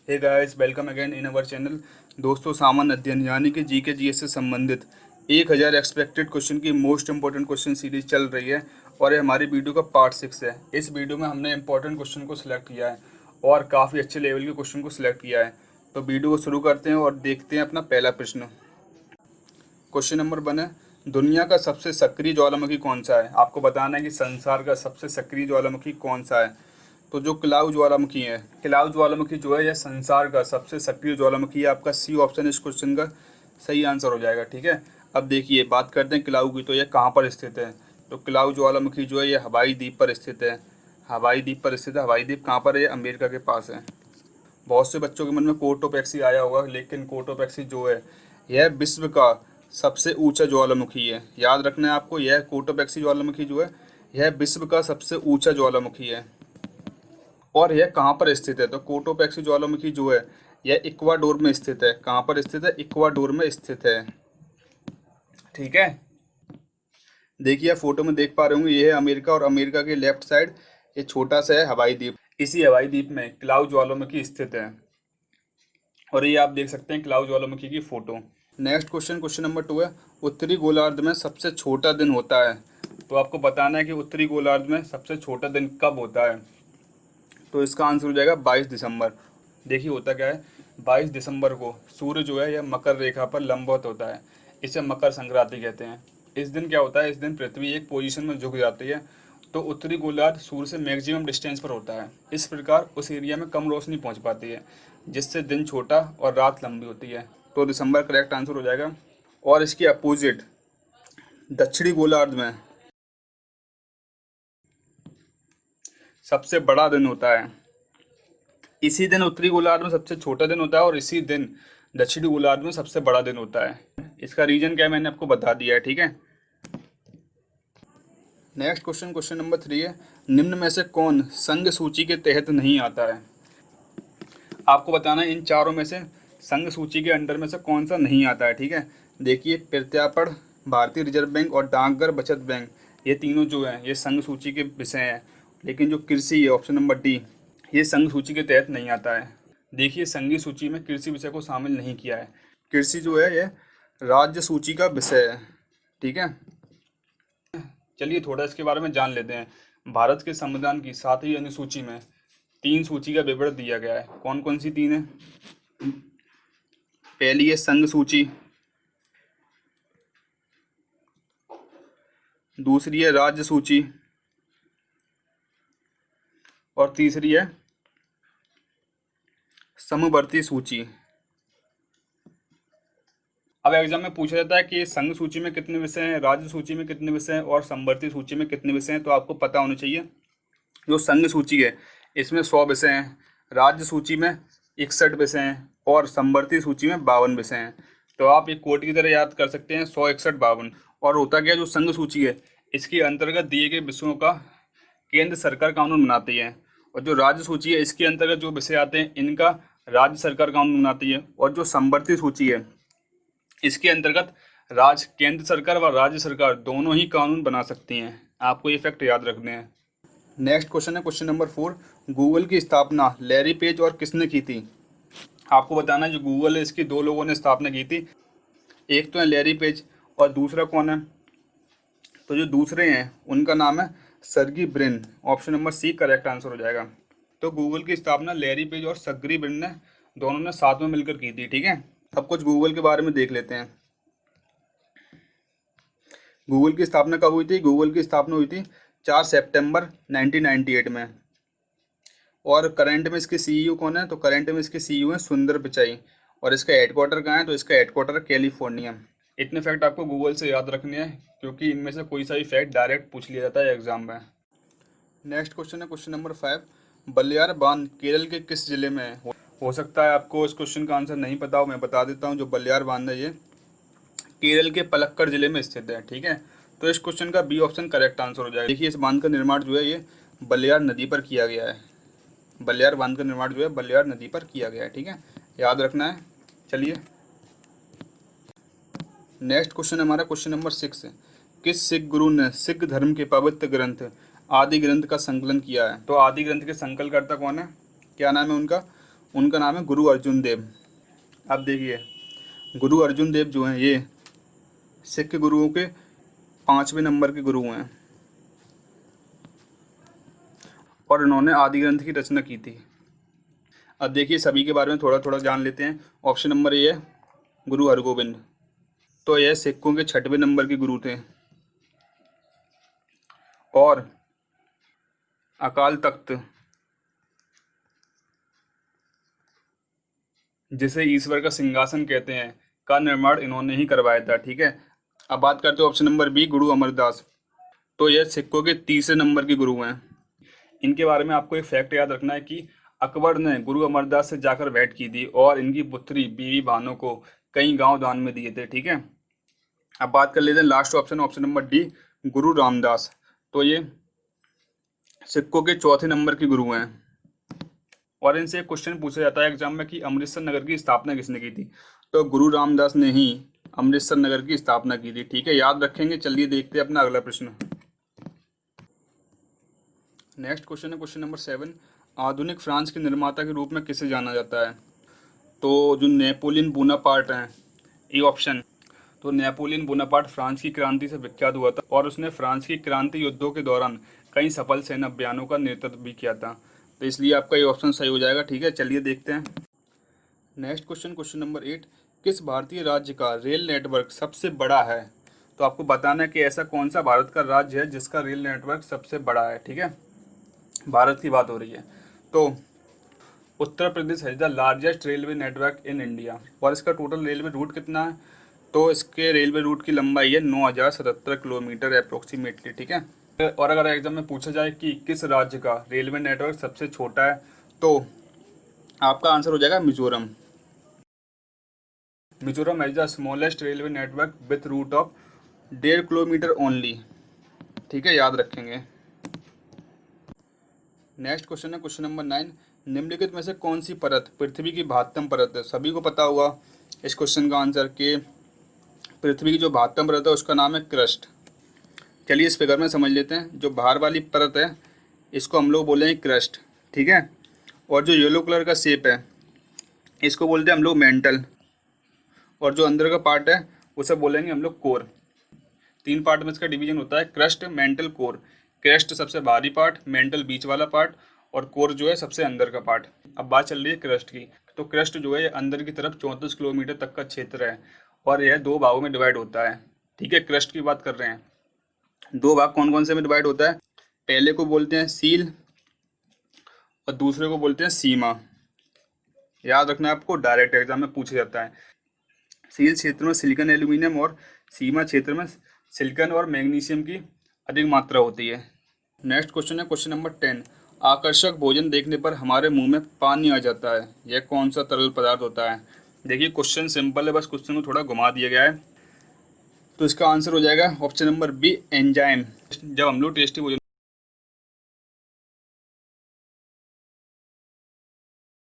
Hey guys, welcome again in our channel. दोस्तों, सामान्य अध्ययन यानी कि जीके जीएस से संबंधित 1000 एक्सपेक्टेड क्वेश्चन की मोस्ट इंपॉर्टेंट क्वेश्चन सीरीज चल रही है और ये हमारी वीडियो का पार्ट 6 है। इस वीडियो में हमने इंपॉर्टेंट क्वेश्चन को सिलेक्ट किया है और काफ़ी अच्छे लेवल के क्वेश्चन को सिलेक्ट किया है। तो वीडियो को शुरू करते हैं और देखते हैं अपना पहला प्रश्न। क्वेश्चन नंबर 1 है, दुनिया का सबसे सक्रिय ज्वालामुखी कौन सा है? आपको बताना है कि संसार का सबसे सक्रिय ज्वालामुखी कौन सा है। तो जो किलाउ ज्वालामुखी है, किलाउ ज्वालामुखी जो है यह संसार का सबसे सक्रिय ज्वालामुखी है। आपका सी ऑप्शन इस क्वेश्चन का सही आंसर हो जाएगा। ठीक है, अब देखिए बात करते हैं किलाउ की। तो यह कहाँ पर स्थित है? तो किलाउ ज्वालामुखी जो है यह हवाई द्वीप पर स्थित है। हवाई द्वीप पर स्थित है। हवाई द्वीप कहाँ पर है? ये अमेरिका के पास है। बहुत से बच्चों के मन में कोटोपैक्सी आया होगा, लेकिन कोटोपैक्सी जो है यह विश्व का सबसे ऊंचा ज्वालामुखी है। याद रखना है आपको, यह कोटोपैक्सी ज्वालामुखी जो है यह विश्व का सबसे ऊंचा ज्वालामुखी है। और यह कहाँ पर स्थित है? तो कोटोपैक्सी ज्वालामुखी जो है यह इक्वाडोर में स्थित है। कहाँ पर स्थित है? इक्वाडोर में स्थित है। ठीक है, देखिए आप फोटो में देख पा रहे होंगे, ये है अमेरिका और अमेरिका के लेफ्ट साइड ये छोटा सा है हवाई द्वीप। इसी हवाई द्वीप में क्लाउ ज्वालामुखी स्थित है और ये आप देख सकते हैं क्लाउ ज्वालामुखी की photo. Next question, question number 2 है, उत्तरी गोलार्ध में सबसे छोटा दिन होता है। तो आपको बताना है कि उत्तरी गोलार्ध में सबसे छोटा दिन कब होता है। तो इसका आंसर हो जाएगा 22 दिसंबर। देखिए होता क्या है, 22 दिसंबर को सूर्य जो है यह मकर रेखा पर लंबवत होता है। इसे मकर संक्रांति कहते हैं। इस दिन क्या होता है, इस दिन पृथ्वी एक पोजीशन में झुक जाती है। तो उत्तरी गोलार्ध सूर्य से मैक्सिमम डिस्टेंस पर होता है। इस प्रकार उस एरिया में कम रोशनी पहुंच पाती है, जिससे दिन छोटा और रात लंबी होती है। तो दिसंबर करेक्ट आंसर हो जाएगा। और इसके अपोजिट दक्षिणी गोलार्ध में सबसे बड़ा दिन होता है। इसी दिन उत्तरी गोलार्ध में सबसे छोटा दिन होता है और इसी दिन दक्षिणी गोलार्ध में सबसे बड़ा दिन होता है। इसका रीजन क्या है मैंने आपको बता दिया है। ठीक है, नेक्स्ट क्वेश्चन, क्वेश्चन नंबर 3 है, निम्न में से कौन संघ सूची के तहत नहीं आता है? आपको बताना है इन चारों में से संघ सूची के अंडर में से कौन सा नहीं आता है। ठीक है, देखिए प्रत्यार्पण, भारतीय रिजर्व बैंक और डाकघर बचत बैंक, ये तीनों जो हैं ये संघ सूची के विषय हैं। लेकिन जो कृषि है ऑप्शन नंबर डी, ये संघ सूची के तहत नहीं आता है। देखिए संघीय सूची में कृषि विषय को शामिल नहीं किया है। कृषि जो है ये राज्य सूची का विषय है। ठीक है, चलिए थोड़ा इसके बारे में जान लेते हैं। भारत के संविधान की 7वीं अनुसूची में 3 सूची का विवरण दिया गया है। कौन कौन सी 3 है? पहली है संघ सूची, दूसरी है राज्य सूची और तीसरी है समवर्ती सूची। अब एग्जाम में पूछा जाता है कि संघ सूची में कितने विषय हैं, राज्य सूची में कितने विषय हैं और समवर्ती सूची में कितने विषय हैं। तो आपको पता होना चाहिए जो संघ सूची है इसमें 100 विषय हैं, राज्य सूची में 61 विषय हैं और समवर्ती सूची में 52 विषय हैं। तो आप एक कोट की तरह याद कर सकते हैं 100, 61, 52। और होता क्या, जो संघ सूची है इसके अंतर्गत दिए गए विषयों का केंद्र सरकार कानून बनाती है और जो राज्य सूची है इसके अंतर्गत जो विषय आते हैं इनका राज्य सरकार कानून बनाती है। और जो समवर्ती सूची है इसके अंतर्गत केंद्र सरकार व राज्य सरकार दोनों ही कानून बना सकती हैं। आपको ये फैक्ट याद रखने हैं। नेक्स्ट क्वेश्चन है क्वेश्चन नंबर 4, गूगल की स्थापना लैरी पेज और किसने की थी? आपको बताना है जो गूगल है इसकी 2 लोगों ने स्थापना की थी। एक तो है लैरी पेज और दूसरा कौन है? तो जो दूसरे हैं उनका नाम है Sergey Brin. Option number C correct answer हो जाएगा। तो गूगल की स्थापना लैरी पेज और सर्गी ब्रिन ने दोनों ने साथ में मिलकर की थी। ठीक है, अब कुछ गूगल के बारे में देख लेते हैं। गूगल की स्थापना कब हुई थी? गूगल की स्थापना हुई थी 4 सितंबर 1998 में। और करंट में इसके सीईओ कौन है? तो करंट में इसके सीईओ हैं सुंदर पिचाई। और इसका हेडक्वार्टर कहाँ है? तो इसका हेडक्वार्टर कैलिफोर्निया। इतने फैक्ट आपको गूगल से याद रखने हैं क्योंकि इनमें से कोई सा भी फैक्ट डायरेक्ट पूछ लिया जाता है एग्जाम में। नेक्स्ट क्वेश्चन है क्वेश्चन नंबर 5, बलियार बांध केरल के किस जिले में है? हो सकता है आपको इस क्वेश्चन का आंसर नहीं पता हो, मैं बता देता हूँ। जो बलियार बांध है ये केरल के पलक्कड़ जिले में स्थित है। ठीक है, तो इस क्वेश्चन का बी ऑप्शन करेक्ट आंसर हो जाएगा। देखिए इस बांध का निर्माण जो है ये बलियार नदी पर किया गया है। बलियार बांध का निर्माण जो है बलियार नदी पर किया गया है। ठीक है, याद रखना है। चलिए नेक्स्ट क्वेश्चन हमारा क्वेश्चन नंबर 6 है, किस सिख गुरु ने सिख धर्म के पवित्र ग्रंथ आदि ग्रंथ का संकलन किया है? तो आदि ग्रंथ के संकलनकर्ता कौन है? क्या नाम है उनका? उनका नाम है गुरु अर्जुन देव। अब देखिए, गुरु अर्जुन देव जो हैं ये सिख गुरुओं के 5वें नंबर के गुरु हैं और इन्होंने आदि ग्रंथ की रचना की थी। अब देखिए सभी के बारे में थोड़ा थोड़ा जान लेते हैं। ऑप्शन नंबर ए है गुरु हरगोबिंद, तो यह सिखों के 6वें नंबर के गुरु थे। और अकाल तख्त, जिसे ईश्वर का सिंहासन कहते हैं, का निर्माण इन्होंने ही करवाया था। ठीक है, अब बात करते हैं ऑप्शन नंबर बी गुरु अमरदास, तो यह सिखों के 30वें नंबर के गुरु हैं। इनके बारे में आपको एक फैक्ट याद रखना है कि अकबर ने गुरु अमरदास से जाकर भेंट की थी और इनकी पुत्री बीवी भानों को कई गांव दान में दिए थे। ठीक है, अब बात कर लेते हैं लास्ट ऑप्शन नंबर डी गुरु रामदास, तो ये सिखों के 4थे नंबर के गुरु हैं। और इनसे एक क्वेश्चन पूछा जाता है एग्जाम में कि अमृतसर नगर की स्थापना किसने की थी, तो गुरु रामदास ने ही अमृतसर नगर की स्थापना की थी। ठीक है, याद रखेंगे। चलिए देखते हैं अपना अगला प्रश्न। नेक्स्ट क्वेश्चन है क्वेश्चन नंबर 7, आधुनिक फ्रांस के निर्माता के रूप में किसे जाना जाता है, तो जो नेपोलियन बोनापार्ट हैं, ये ऑप्शन। तो नेपोलियन बोनापार्ट फ्रांस की क्रांति से विख्यात हुआ था और उसने फ्रांस की क्रांति युद्धों के दौरान कई सफल सैन्य अभियानों का नेतृत्व भी किया था, तो इसलिए आपका ये ऑप्शन सही हो जाएगा। ठीक है, चलिए देखते हैं नेक्स्ट क्वेश्चन नंबर 8, किस भारतीय राज्य का रेल नेटवर्क सबसे बड़ा है, तो आपको बताना है कि ऐसा कौन सा भारत का राज्य है जिसका रेल नेटवर्क सबसे बड़ा है। ठीक है, भारत की बात हो रही है, तो उत्तर प्रदेश है the largest railway network in India. और इसका टोटल रेलवे रूट कितना है, तो इसके रेलवे रूट की लंबाई है 9077 किलोमीटर अप्रोक्सीमेटली। ठीक है, और अगर एग्जाम में पूछा जाए कि किस राज्य का रेलवे नेटवर्क सबसे छोटा है, तो आपका आंसर हो जाएगा Mizoram. Mizoram is the smallest railway network with route of 1.5 kilometre only. ठीक है, याद रखेंगे। नेक्स्ट क्वेश्चन है क्वेश्चन नंबर 9, निम्नलिखित में से कौन सी परत पृथ्वी की 72 परत है। सभी को पता होगा इस क्वेश्चन का आंसर कि पृथ्वी की जो 72 परत है उसका नाम है क्रस्ट। चलिए इस फिगर में समझ लेते हैं। जो बाहर वाली परत है इसको हम लोग बोलेंगे क्रस्ट। ठीक है, और जो येलो कलर का शेप है इसको बोलते हैं हम लोग मेंटल, और जो अंदर का पार्ट है उसे बोलेंगे हम लोग कोर। 3 पार्ट में इसका डिवीजन होता है, क्रस्ट, मेंटल, कोर। क्रस्ट सबसे बाहरी पार्ट, मेंटल बीच वाला पार्ट, और कोर जो है सबसे अंदर का पार्ट। अब बात चल रही है क्रस्ट की, तो क्रस्ट जो है ये अंदर की तरफ 34 किलोमीटर तक का क्षेत्र है और यह 2 भागों में डिवाइड होता है। ठीक है, क्रस्ट की बात कर रहे हैं। 2 भाग कौन कौन से में डिवाइड होता है, पहले को बोलते हैं सील और दूसरे को बोलते हैं सीमा। याद रखना है आपको, डायरेक्ट एग्जाम में पूछा जाता है। सील क्षेत्र में सिलिकॉन, एल्यूमिनियम, और सीमा क्षेत्र में सिलिकॉन और मैग्नीशियम की अधिक मात्रा होती है। नेक्स्ट क्वेश्चन है क्वेश्चन नंबर 10, आकर्षक भोजन देखने पर हमारे मुंह में पानी आ जाता है, यह कौन सा तरल पदार्थ होता है। देखिए क्वेश्चन सिंपल है, बस क्वेश्चन को थोड़ा घुमा दिया गया है, तो इसका आंसर हो जाएगा ऑप्शन नंबर बी एंजाइम। जब हम लोग टेस्टी भोजन